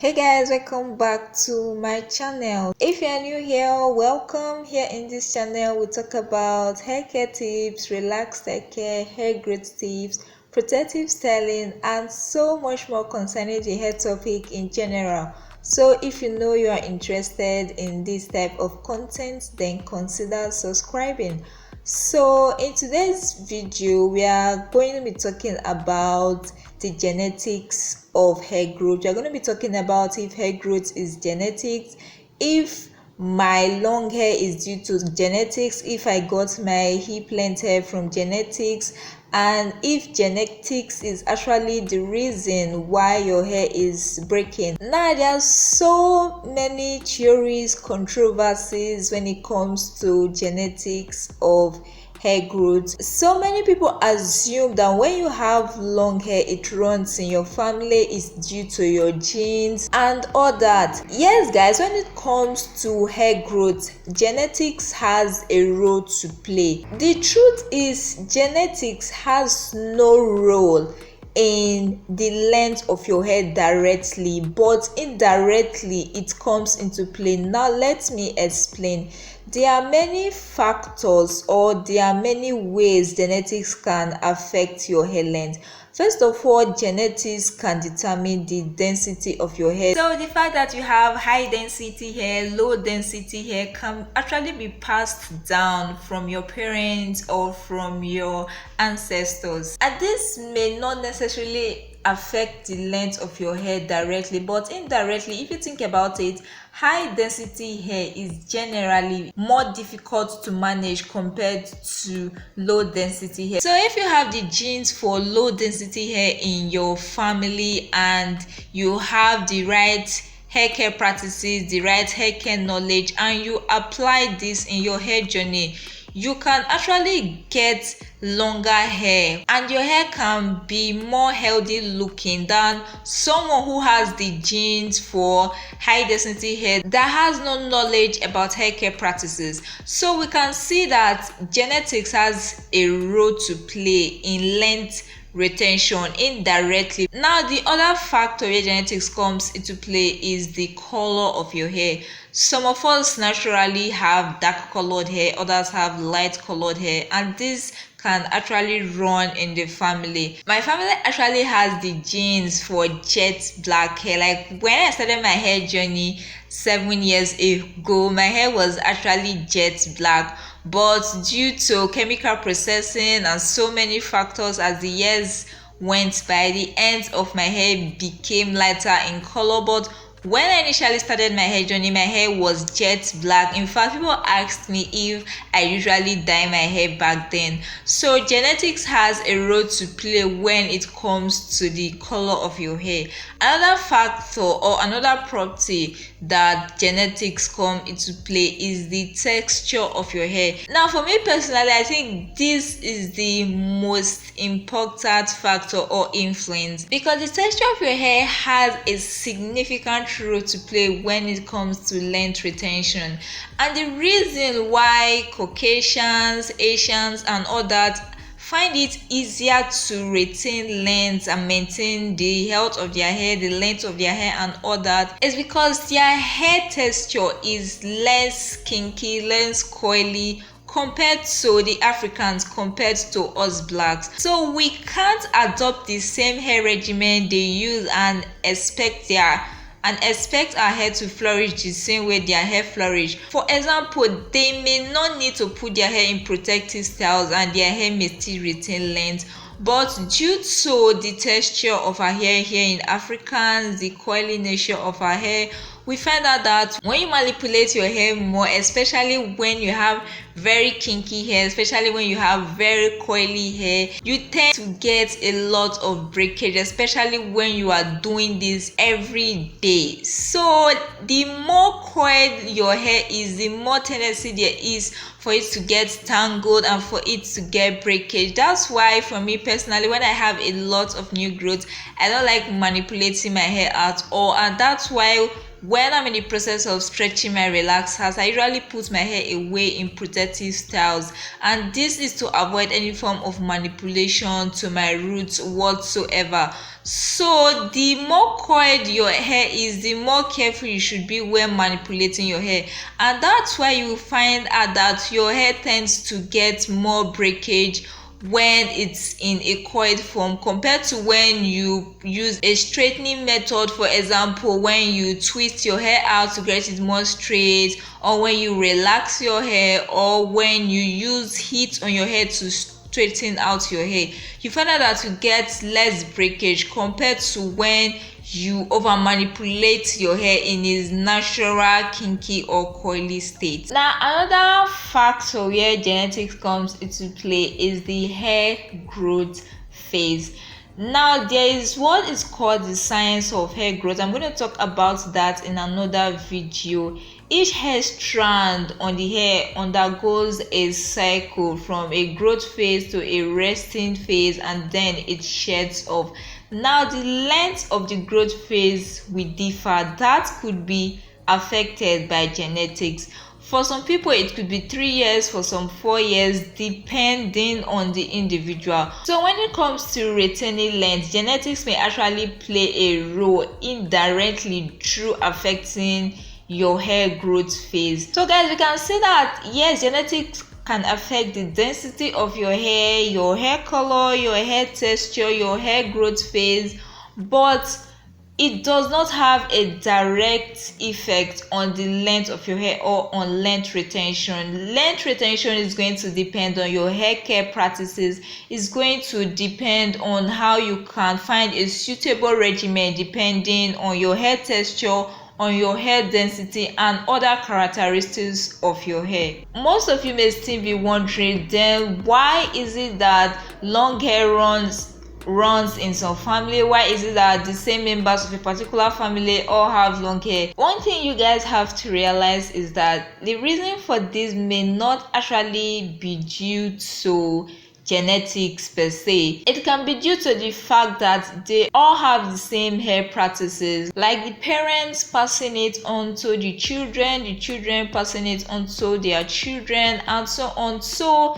Hey guys, welcome back to my channel. If you are new here, welcome. Here in this channel we talk about hair care tips, relaxed hair care, hair growth tips, protective styling, and so much more concerning the hair topic in general. So if you know you are interested in this type of content, then consider subscribing. So in today's video we are going to be talking about the genetics of hair growth. We're going to be talking about if hair growth is genetics, if my long hair is due to genetics, if I got my hip length hair from genetics, and if genetics is actually the reason why your hair is breaking. Now there are so many theories, controversies when it comes to genetics of hair growth. So many people assume that when you have long hair it runs in your family, is due to your genes and all that. Yes guys, when it comes to hair growth, genetics has a role to play. The truth is genetics has no role in the length of your hair directly, but indirectly it comes into play. Now let me explain. There are many factors, or there are many ways genetics can affect your hair length. First of all, genetics can determine the density of your hair. So the fact that you have high density hair, low density hair can actually be passed down from your parents or from your ancestors. And this may not necessarily affect the length of your hair directly, but indirectly, if you think about it, high density hair is generally more difficult to manage compared to low density hair. So if you have the genes for low density hair in your family and you have the right hair care practices, the right hair care knowledge, and you apply this in your hair journey, you can actually get longer hair and your hair can be more healthy looking than someone who has the genes for high density hair that has no knowledge about hair care practices. So we can see that genetics has a role to play in length retention indirectly. Now the other factor where genetics comes into play is the color of your hair. Some of us naturally have dark colored hair, others have light colored hair, and this can actually run in the family. My family actually has the genes for jet black hair. Like when I started my hair journey 7 years ago, my hair was actually jet black, but due to chemical processing and so many factors, as the years went by, the ends of my hair became lighter in color. But when I initially started my hair journey, my hair was jet black. In fact, people asked me if I usually dye my hair back then. So genetics has a role to play when it comes to the color of your hair. Another factor or another property that genetics come into play is the texture of your hair. Now for me personally, I think this is the most important factor or influence, because the texture of your hair has a significant role to play when it comes to length retention. And the reason why Caucasians, Asians, and all that find it easier to retain length and maintain the health of their hair, the length of their hair, and all that is because their hair texture is less kinky, less coily compared to the Africans, compared to us blacks. So we can't adopt the same hair regimen they use and expect our hair to flourish the same way their hair flourish. For example, they may not need to put their hair in protective styles and their hair may still retain length. But due to the texture of our hair here in Africans, the coily nature of our hair, we find out that when you manipulate your hair more, especially when you have very kinky hair, especially when you have very coily hair, you tend to get a lot of breakage, especially when you are doing this every day. So the more coiled your hair is, the more tendency there is for it to get tangled and for it to get breakage. That's why for me personally, when I have a lot of new growth, I don't like manipulating my hair at all. And that's why when I'm in the process of stretching my relaxers, I usually put my hair away in protective styles, and this is to avoid any form of manipulation to my roots whatsoever. So the more coiled your hair is, the more careful you should be when manipulating your hair, and that's why you find out that your hair tends to get more breakage when it's in a coiled form compared to when you use a straightening method. For example, when you twist your hair out to get it more straight, or when you relax your hair, or when you use heat on your hair to straighten out your hair, you find out that you get less breakage compared to when you over manipulate your hair in its natural kinky or coily state. Now, another factor where genetics comes into play is the hair growth phase. Now, there is what is called the science of hair growth. I'm going to talk about that in another video. Each hair strand on the hair undergoes a cycle from a growth phase to a resting phase, and then it sheds off. Now, the length of the growth phase will differ. That could be affected by genetics. For some people, it could be 3 years, for some 4 years, depending on the individual. So when it comes to retaining length, genetics may actually play a role indirectly through affecting your hair growth phase. So guys, we can see that yes, genetics can affect the density of your hair color, your hair texture, your hair growth phase, but it does not have a direct effect on the length of your hair or on length retention. Length retention is going to depend on your hair care practices. It's going to depend on how you can find a suitable regimen depending on your hair texture, on your hair density, and other characteristics of your hair. Most of you may still be wondering, then why is it that long hair runs in some family? Why is it that the same members of a particular family all have long hair? One thing you guys have to realize is that the reason for this may not actually be due to genetics per se. It can be due to the fact that they all have the same hair practices, like the parents passing it on to the children passing it on to their children, and so on. So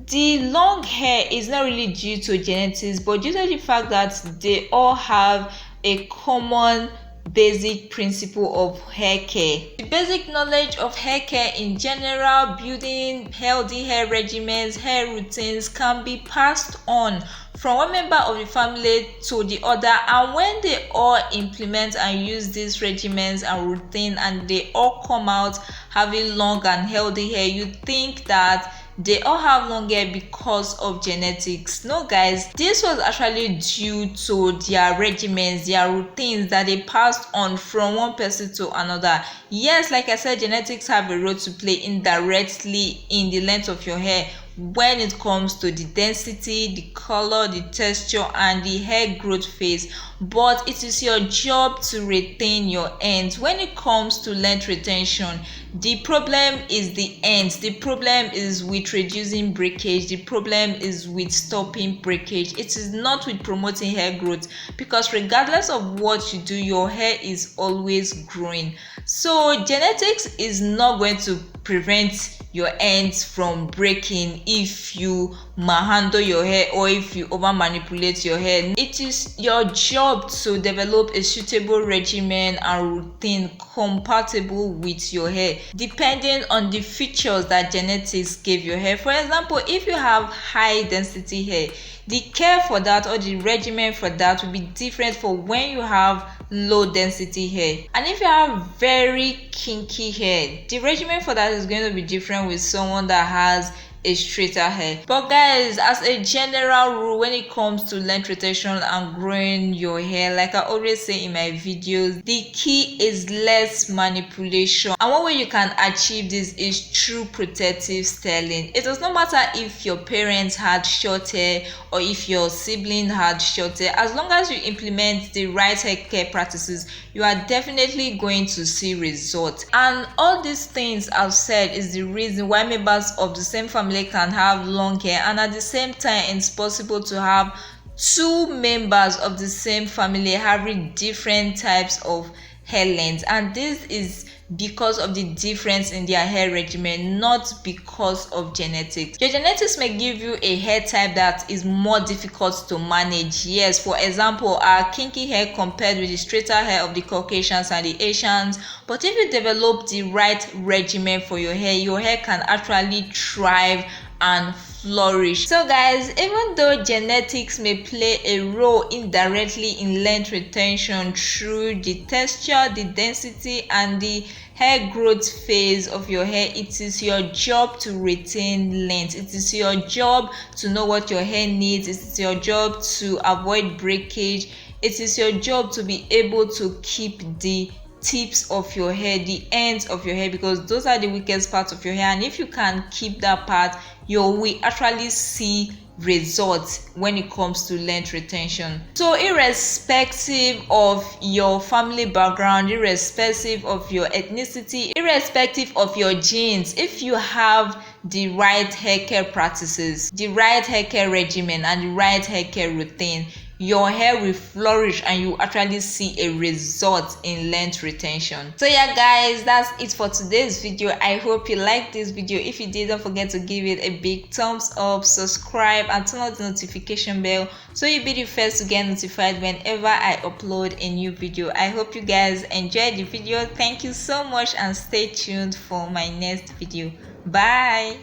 the long hair is not really due to genetics, but due to the fact that they all have a common basic principle of hair care. The basic knowledge of hair care in general, building healthy hair regimens, hair routines, can be passed on from one member of the family to the other, and when they all implement and use these regimens and routine, and they all come out having long and healthy hair, you think that they all have long hair because of genetics. No guys, this was actually due to their regimens, their routines that they passed on from one person to another. Yes, like I said, genetics have a role to play indirectly in the length of your hair when it comes to the density, the color, the texture, and the hair growth phase, but it is your job to retain your ends. When it comes to length retention, the problem is the ends. The problem is with reducing breakage. The problem is with stopping breakage. It is not with promoting hair growth, because regardless of what you do, your hair is always growing. So genetics is not going to prevent your ends from breaking if you manhandle your hair or if you over manipulate your hair. It is your job to develop a suitable regimen and routine compatible with your hair, depending on the features that genetics gave your hair. For example, if you have high density hair, the care for that or the regimen for that will be different for when you have low density hair. And if you have very kinky hair, the regimen for that is going to be different with someone that has a straighter hair. But guys, as a general rule, when it comes to length retention and growing your hair, like I always say in my videos, the key is less manipulation, and one way you can achieve this is through protective styling. It does not matter if your parents had short hair or if your sibling had short hair. As long as you implement the right hair care practices, you are definitely going to see results. And all these things I've said is the reason why members of the same family can have long hair, and at the same time it's possible to have two members of the same family having different types of hair length, and this is because of the difference in their hair regimen, not because of genetics. Your genetics may give you a hair type that is more difficult to manage. Yes, for example, our kinky hair compared with the straighter hair of the Caucasians and the Asians. But if you develop the right regimen for your hair can actually thrive and flourish. So guys, even though genetics may play a role indirectly in length retention through the texture, the density, and the hair growth phase of your hair, it is your job to retain length. It is your job to know what your hair needs. It is your job to avoid breakage. It is your job to be able to keep the tips of your hair, the ends of your hair, because those are the weakest parts of your hair, and if you can keep that part, you will actually see results when it comes to length retention. So irrespective of your family background, irrespective of your ethnicity, irrespective of your genes, if you have the right hair care practices, the right hair care regimen, and the right hair care routine, your hair will flourish and you actually see a result in length retention. So yeah guys, that's it for today's video. I hope you liked this video. If you did, don't forget to give it a big thumbs up, subscribe, and turn on the notification bell so you'll be the first to get notified whenever I upload a new video. I hope you guys enjoyed the video. Thank you so much and stay tuned for my next video. Bye.